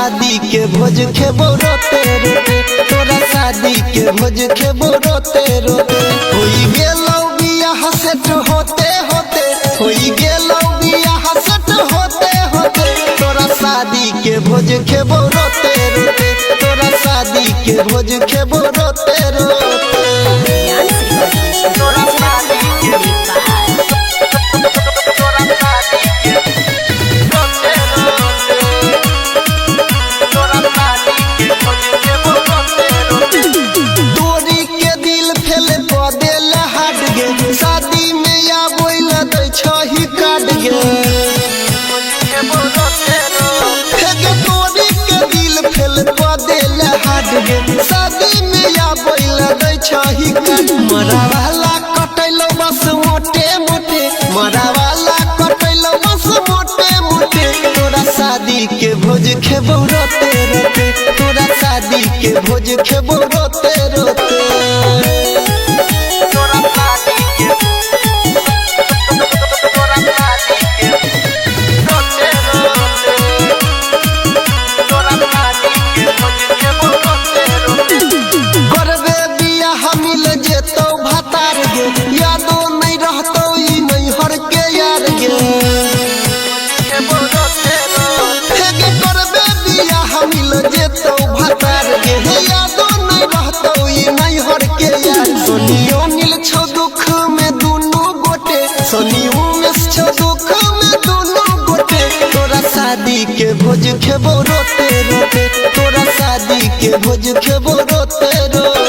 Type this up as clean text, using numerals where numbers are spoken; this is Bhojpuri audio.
शादी के भोज खेबो रोते रोते, तोरा शादी के भोज खेबो रोते रोते। होई गेलौ बियाह सेट होते होते, होई गेलौ बियाह सेट होते होते, तोरा शादी के भोज खेबो रोते रोते, तोरा शादी के भोज खेबो रोते रोते। तोरी के दिल फेल बदेल हट गे, शादी में आबोल दै छही काट गे। तोरी के दिल फेल बदेल हट गे, शादी में आबोल दै छही काट। मरा वाला कटैलो बस मोटे मोटे, मरा वाला कटैलो बस मोटे मोटे, तोरा शादी के भोज खेबो रोते रोते, तोरा शादी के भोज खेबो रोते रोते। करबे बियाह मिल जेतौ भतार गे, यादो नहीं रहतौ ई नैहर के यार गे। करबे बियाह मिल जेतौ भतार गे, यादो नहीं रहतौ ई नैहर के यार। सोनियो नील छौ दुख में दुनू गोटे, सोनियो में छौ दुख में दुनू गोटे, तोरा शादी के भोज खेबो रोते रोते, तोरा शादी के भोज खेबो रोते रोते।